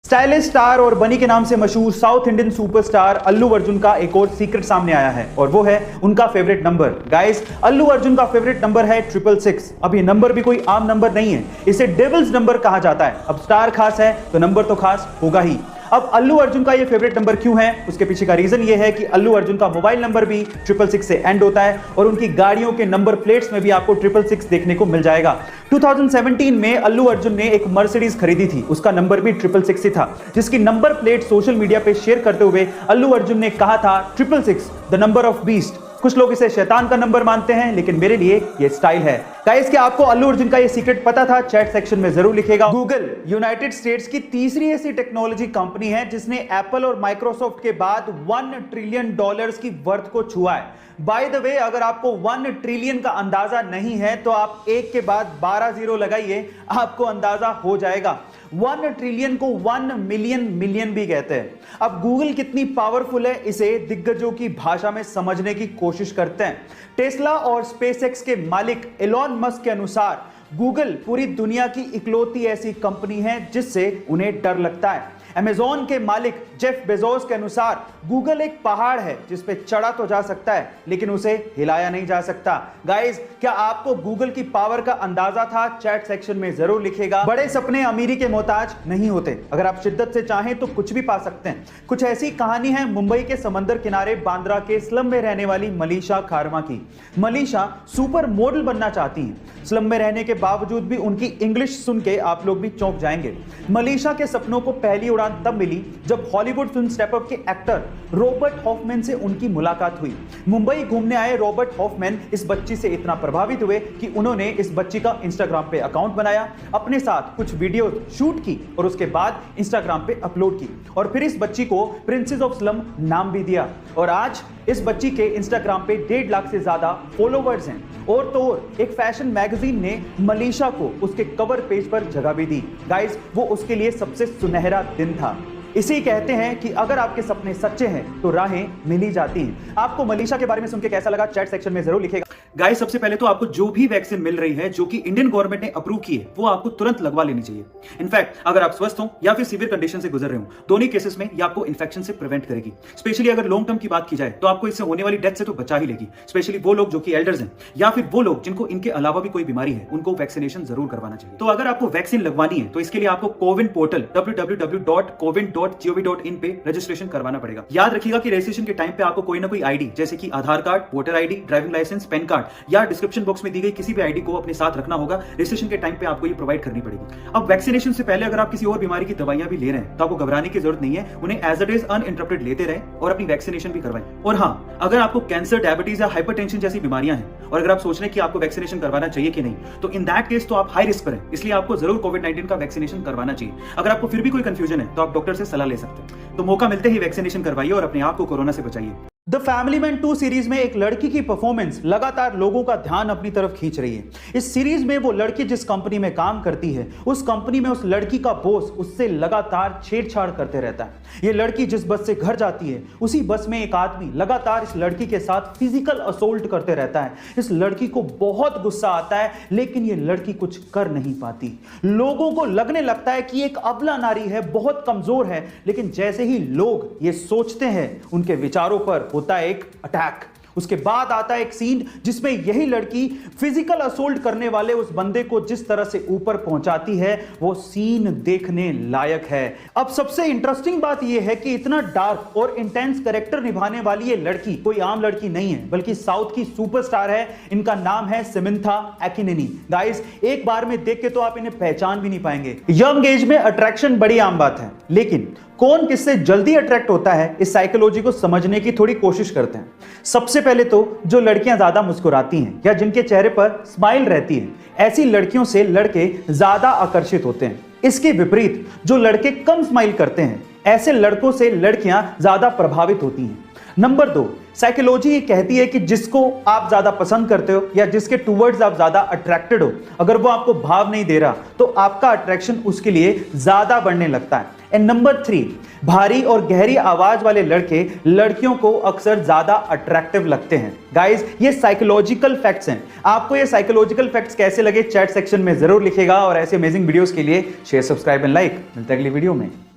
Stylish star और बनी के नाम से मशहूर south Indian superstar Allu Arjun का एक और सीक्रेट सामने आया है और वो है उनका favourite number. Guys, Allu Arjun का फेवरेट नंबर है 666। अब ये नंबर भी कोई आम नंबर नहीं है, इसे डेविल्स नंबर कहा जाता है। अब स्टार खास है तो नंबर तो खास होगा ही। अब अल्लू अर्जुन का ये फेवरेट नंबर क्यों है, उसके पीछे का रीजन ये है कि अल्लू अर्जुन का मोबाइल नंबर भी 666 से एंड होता है और उनकी गाड़ियों के नंबर प्लेट्स में भी आपको 666 देखने को मिल जाएगा। 2017 में अल्लू अर्जुन ने एक मर्सिडीज खरीदी थी, उसका नंबर भी 666 ही था, जिसकी नंबर प्लेट सोशल मीडिया पे शेयर करते हुए अल्लू अर्जुन ने कहा था 666 द नंबर ऑफ बीस्ट। कुछ लोग इसे शैतान का नंबर मानते हैं, लेकिन मेरे लिए ये स्टाइल है। गाइस, क्या आपको अल्लू अर्जुन का ये सीक्रेट पता था? चैट सेक्शन में जरूर लिखेगा। गूगल यूनाइटेड स्टेट्स की तीसरी ऐसी टेक्नोलॉजी कंपनी है जिसने एप्पल और माइक्रोसॉफ्ट के बाद $1 ट्रिलियन की वर्थ को छुआ है। बाय द वे, अगर आपको 1 ट्रिलियन का अंदाजा नहीं है तो आप एक के बाद 12 जीरो लगाइए, आपको अंदाजा हो जाएगा। 1 ट्रिलियन को 1 मिलियन भी कहते हैं। अब गूगल कितनी पावरफुल है, इसे दिग्गजों की भाषा में समझने की कोशिश करते हैं। टेस्ला और स्पेसएक्स के मालिक एलॉन मस्क के अनुसार गूगल पूरी दुनिया की इकलौती ऐसी कंपनी है जिससे उन्हें डर लगता है। अमेज़न के मालिक जेफ बेजोस के अनुसार गूगल एक पहाड़ है जिस पे चढ़ा तो जा सकता है लेकिन उसे हिलाया नहीं जा सकता। गाइस, क्या आपको गूगल की पावर का अंदाजा था? चैट सेक्शन में जरूर लिखेगा। बड़े सपने अमीरी के मोहताज नहीं होते, अगर आप शिद्दत से चाहें तो कुछ भी पा सकते हैं। कुछ ऐसी कहानी है मुंबई के समंदर किनारे बांद्रा के स्लम में रहने वाली मलीशा खारमा की। मलीशा सुपर मॉडल बनना चाहती हैं। स्लम में रहने के बावजूद भी उनकी इंग्लिश सुन के आप लोग भी चौंक जाएंगे। मलीशा के सपनों को पहली उड़ान तब मिली जब हॉलीवुड फिल्म स्टेप अप के एक्टर रॉबर्ट हॉफमैन से उनकी मुलाकात हुई। मुंबई घूमने आए रॉबर्ट हॉफमैन इस बच्ची से इतना प्रभावित हुए कि उन्होंने इस बच्ची का इंस्टाग्राम पे अकाउंट बनाया, अपने साथ कुछ वीडियो शूट की और उसके बाद इंस्टाग्राम पे अपलोड की और फिर इस बच्ची को प्रिंसेस ऑफ स्लम नाम भी दिया। और आज इस बच्ची के इंस्टाग्राम पे 1.5 लाख से ज्यादा फॉलोवर्स हैं। और तो और एक फैशन मैगजीन ने मलीशा को उसके कवर पेज पर जगह भी दी। गाइस, वो उसके लिए सबसे सुनहरा दिन था। इसी कहते हैं कि अगर आपके सपने सच्चे हैं तो राहें मिल ही जाती हैं। आपको मलीशा के बारे में सुन के कैसा लगा? चैट सेक्शन में जरूर लिखेगा। गाइस, सबसे पहले तो आपको जो भी वैक्सीन मिल रही है जो कि इंडियन गवर्नमेंट ने अप्रूव की है वो आपको तुरंत लगवा लेनी चाहिए। इनफैक्ट अगर आप स्वस्थ हो या फिर सीवियर कंडीशन से गुजर रहे हो, दोनों केसेस में ये आपको इन्फेक्शन से प्रिवेंट करेगी। स्पेशली अगर लॉन्ग टर्म की बात की जाए तो आपको इससे होने वाली डेथ से तो बचा ही लेगी। स्पेशली वो लोग जो कि एल्डर्स हैं या फिर वो लोग जिनको इनके अलावा भी कोई बीमारी है, उनको वैक्सीनेशन जरूर करवाना चाहिए। तो अगर आपको वैक्सीन लगवानी है तो इसके लिए आपको कोविन पोर्टल www.cowin.gov.in पे रजिस्ट्रेशन करवाना पड़ेगा। याद रखिएगा कि रजिस्ट्रेशन के टाइम पे आपको कोई ना कोई आईडी जैसे कि Aadhaar card, voter ID, driving licence, PAN card या डिस्क्रिप्शन बॉक्स में दी गई किसी भी आईडी को अपने साथ रखना होगा। रजिस्ट्रेशन के टाइम पे आपको ये प्रोवाइड करनी पड़ेगी। अब वैक्सीनेशन से पहले अगर आप किसी और बीमारी की दवाइयां भी ले रहे हैं तो आपको घबराने की जरूरत नहीं है, उन्हें एज इट इज अनइंटरप्टेड लेते रहे और अपनी वैक्सीनेशन भी करवाएं। और हाँ, अगर आपको कैंसर, डायबिटीज या हाइपरटेंशन जैसी बीमारियां हैं और अगर आप सोच रहे हैं कि आपको वैक्सीनेशन करवाना चाहिए कि नहीं, तो इन दैट केस तो आप हाई रिस्क पर हैं, इसलिए आपको जरूर कोविड-19 का वैक्सीनेशन करवाना चाहिए। अगर आपको फिर भी कोई कंफ्यूजन है तो आप डॉक्टर से सलाह ले सकते हैं। तो मौका मिलते ही वैक्सीनेशन करवाइए और अपने आप को कोरोना से बचाइए। द फैमिली मैन 2 सीरीज में एक लड़की की परफॉर्मेंस लगातार लोगों का ध्यान अपनी तरफ खींच रही है। इस सीरीज में वो लड़की जिस कंपनी में काम करती है, उस कंपनी में उस लड़की का बॉस उससे लगातार छेड़छाड़ करते रहता है। ये लड़की जिस बस से घर जाती है, उसी बस में एक आदमी लगातार इस लड़की के साथ फिजिकल असोल्ट करते रहता है। इस लड़की को बहुत गुस्सा आता है, लेकिन ये लड़की कुछ कर नहीं पाती। लोगों को लगने लगता है कि एक अबला नारी है, बहुत कमजोर है, लेकिन जैसे ही लोग ये सोचते हैं, उनके विचारों पर होता है एक अटैक। उसके बाद आता है एक सीन जिसमें यही लड़की फिजिकल असोल्ट करने वाले उस बंदे को जिस तरह से ऊपर पहुंचाती है, वो सीन देखने लायक है। अब सबसे इंटरेस्टिंग बात यह है कि इतना डार्क और इंटेंस कैरेक्टर निभाने वाली ये लड़की कोई आम लड़की नहीं है, बल्कि साउथ की सुपरस्टार है। इनका नाम है समंथा एक्किनेनी। गाइस, एक बार में देख के तो आप इन्हें पहचान भी नहीं पाएंगे। यंग एज में अट्रैक्शन बड़ी आम बात है, लेकिन कौन किससे जल्दी अट्रैक्ट होता है, इस साइकोलॉजी को समझने की थोड़ी कोशिश करते हैं। सबसे पहले तो जो लड़कियां ज्यादा मुस्कुराती हैं या जिनके चेहरे पर स्माइल रहती है, ऐसी लड़कियों से लड़के ज्यादा आकर्षित होते हैं। इसके विपरीत जो लड़के कम स्माइल करते हैं, ऐसे लड़कों से लड़कियां ज्यादा प्रभावित होती हैं। नंबर 2, साइकोलॉजी ये कहती है कि जिसको आप ज्यादा पसंद करते हो या जिसके टूवर्ड्स आप ज्यादा अट्रैक्टेड हो, अगर वो आपको भाव नहीं दे रहा तो आपका अट्रैक्शन उसके लिए ज्यादा बढ़ने लगता है। एंड नंबर 3, भारी और गहरी आवाज वाले लड़के लड़कियों को अक्सर ज्यादा अट्रैक्टिव लगते हैं। गाइस, ये साइकोलॉजिकल फैक्ट्स हैं। आपको ये साइकोलॉजिकल फैक्ट्स कैसे लगे? चैट सेक्शन में जरूर लिखेगा और ऐसे अमेजिंग वीडियोस के लिए शेयर, सब्सक्राइब एंड लाइक। मिलते हैं अगली वीडियो में।